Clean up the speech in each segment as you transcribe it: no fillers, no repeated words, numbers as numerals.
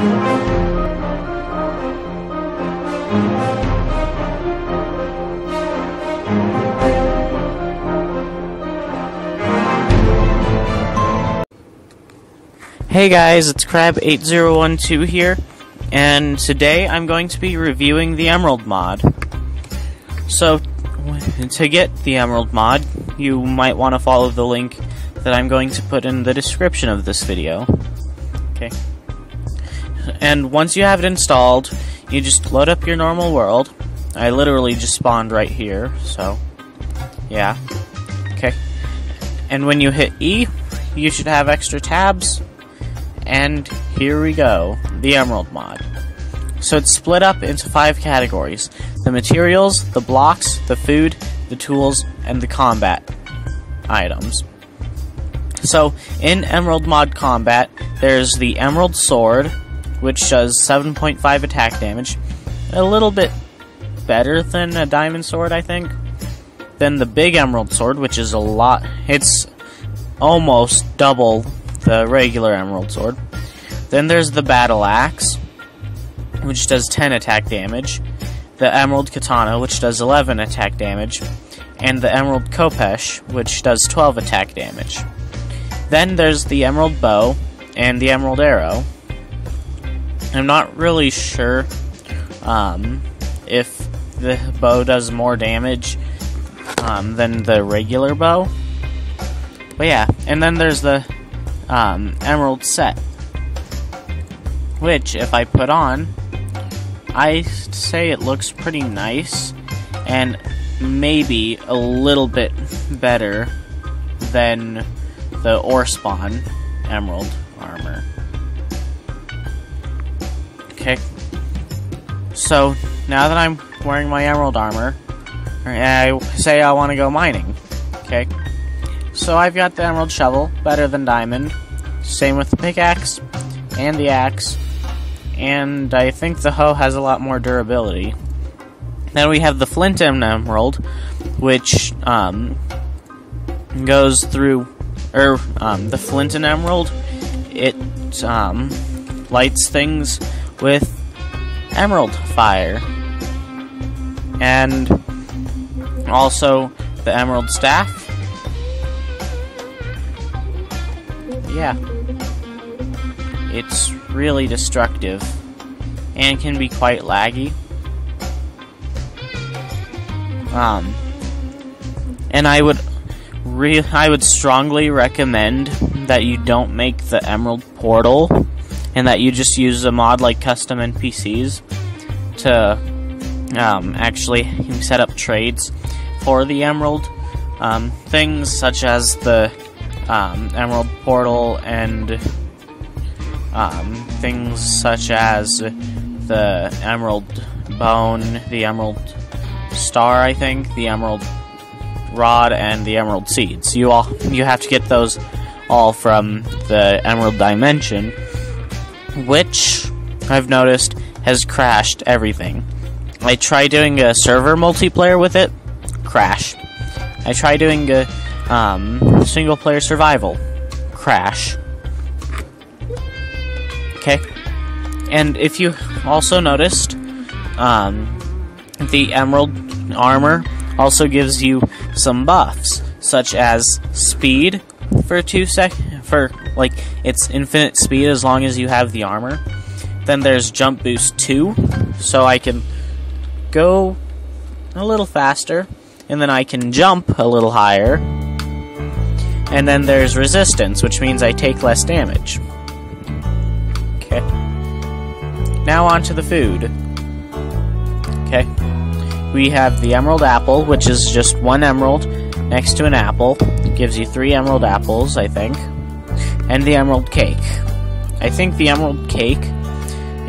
Hey guys, it's Crab8012 here, and today I'm going to be reviewing the Emerald mod. So, to get the Emerald mod, you might want to follow the link that I'm going to put in the description of this video. Okay. And once you have it installed, you just load up your normal world. I literally just spawned right here, so, yeah. Okay. And when you hit E, you should have extra tabs. And here we go, the Emerald mod. So it's split up into 5 categories: the materials, the blocks, the food, the tools, and the combat items. So in Emerald mod combat, there's the Emerald Sword, which does 7.5 attack damage, a little bit better than a Diamond Sword, I think. Then the Big Emerald Sword, which is a lot, it's almost double the regular Emerald Sword. Then there's the Battle Axe, which does 10 attack damage, the Emerald Katana, which does 11 attack damage, and the Emerald Khopesh, which does 12 attack damage. Then there's the Emerald Bow and the Emerald Arrow. I'm not really sure if the bow does more damage than the regular bow. But yeah, and then there's the Emerald Set, which, if I put on, I say it looks pretty nice, and maybe a little bit better than the Ore Spawn Emerald armor. Okay, so now that I'm wearing my Emerald armor, I say I want to go mining. Okay. So I've got the Emerald Shovel, better than Diamond. Same with the pickaxe and the axe. And I think the hoe has a lot more durability. Then we have the Flint and Emerald, which goes through, the Flint and Emerald, it lights things with emerald fire. And also the Emerald Staff. Yeah, it's really destructive and can be quite laggy. And I would strongly recommend that you don't make the Emerald Portal and that you just use a mod like Custom NPCs to actually set up trades for the Emerald. Things such as the Emerald Portal and things such as the Emerald Bone, the Emerald Star, I think, the Emerald Rod, and the Emerald Seeds. You have to get those all from the Emerald Dimension, which I've noticed has crashed everything. I tried doing a server multiplayer with it, crash. I tried doing a single player survival, crash. Okay, and if you also noticed, the Emerald armor also gives you some buffs, such as speed for 2 seconds, for like it's infinite speed as long as you have the armor. Then there's jump boost 2, so I can go a little faster, and then I can jump a little higher. And then there's resistance, which means I take less damage. Okay. Now on to the food. Okay. We have the Emerald Apple, which is just 1 emerald next to an apple. It gives you 3 emerald apples, I think. And the Emerald Cake. I think the Emerald Cake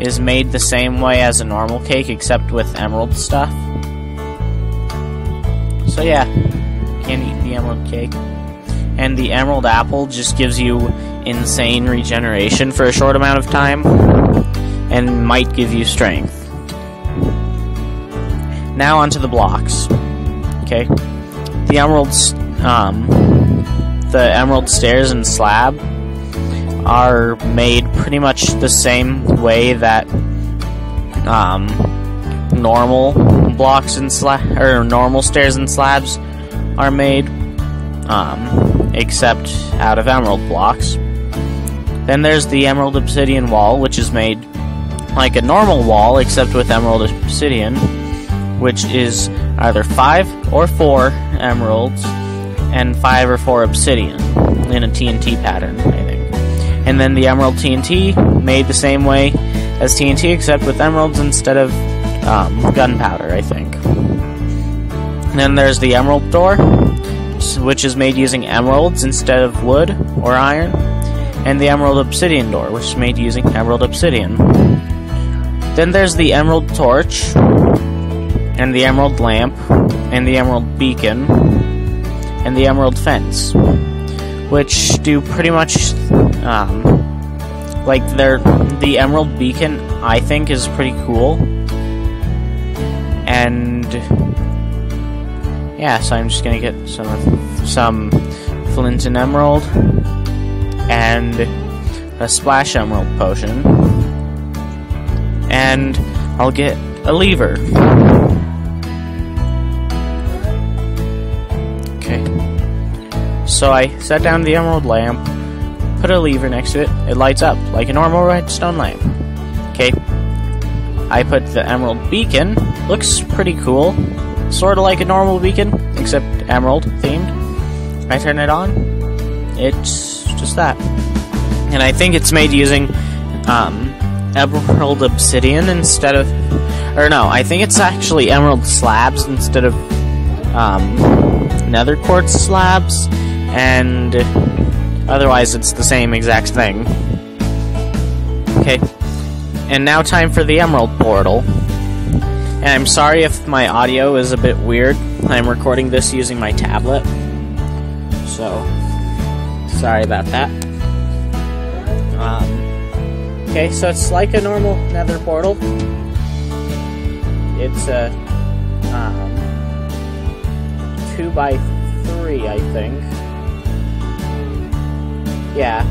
is made the same way as a normal cake, except with emerald stuff. So yeah, you can eat the Emerald Cake. And the Emerald Apple just gives you insane regeneration for a short amount of time, and might give you strength. Now onto the blocks. Okay, the Emerald Stairs and Slab are made pretty much the same way that normal blocks and normal stairs and slabs are made, except out of emerald blocks. Then there's the emerald obsidian wall, which is made like a normal wall except with emerald obsidian, which is either 5 or 4 emeralds and 5 or 4 obsidian in a TNT pattern, I think. And then the emerald TNT, made the same way as TNT except with emeralds instead of gunpowder, I think. And then there's the emerald door, which is made using emeralds instead of wood or iron. And the emerald obsidian door, which is made using emerald obsidian. Then there's the emerald torch, and the emerald lamp, and the emerald beacon, and the emerald fence, which do pretty much, the emerald beacon, I think, is pretty cool. And yeah, so I'm just gonna get some flint and emerald, and a splash emerald potion, and I'll get a lever. Okay, so I set down the emerald lamp, put a lever next to it, it lights up like a normal redstone lamp. Okay, I put the emerald beacon, looks pretty cool, sort of like a normal beacon, except emerald themed. I turn it on, it's just that. And I think it's made using emerald obsidian instead of, or no, I think it's actually emerald slabs instead of nether quartz slabs, and otherwise it's the same exact thing. Okay, and now time for the emerald portal. And I'm sorry if my audio is a bit weird, I'm recording this using my tablet, so sorry about that. Okay, so it's like a normal nether portal. It's a 2x3, I think. Yeah.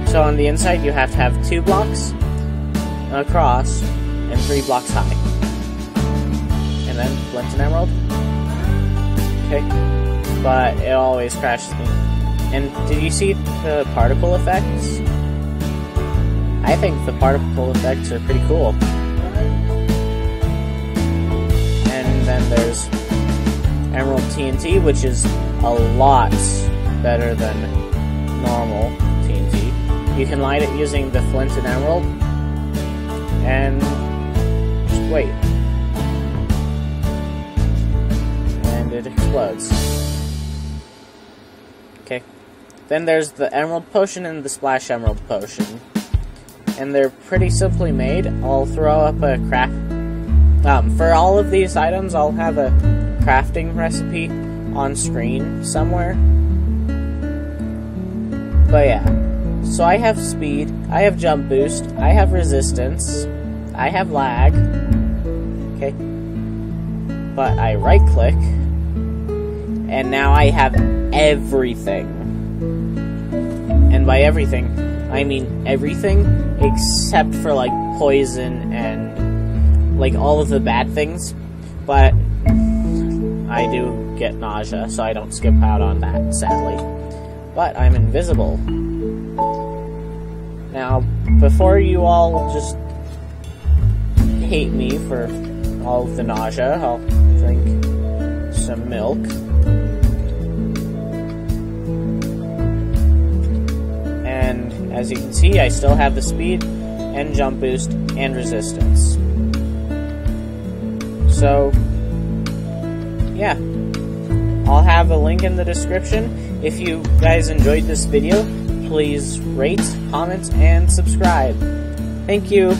So on the inside you have to have 2 blocks across and 3 blocks high. And then flint and emerald. Okay. But it always crashes me. And did you see the particle effects? I think the particle effects are pretty cool. And then there's emerald TNT, which is a lot better than normal TNT. You can light it using the flint and emerald, and just wait. And it explodes. Okay. Then there's the emerald potion and the splash emerald potion. And they're pretty simply made. I'll throw up a craft... for all of these items, I'll have a crafting recipe on screen somewhere. But yeah. So I have speed, I have jump boost, I have resistance, I have lag. Okay. But I right click, and now I have everything. And by everything, I mean everything except for like poison and like all of the bad things, but I do get nausea, so I don't skip out on that, sadly. But I'm invisible. Now, before you all just hate me for all of the nausea, I'll drink some milk. And as you can see, I still have the speed and jump boost and resistance. So, yeah. I'll have a link in the description. If you guys enjoyed this video, please rate, comment, and subscribe. Thank you.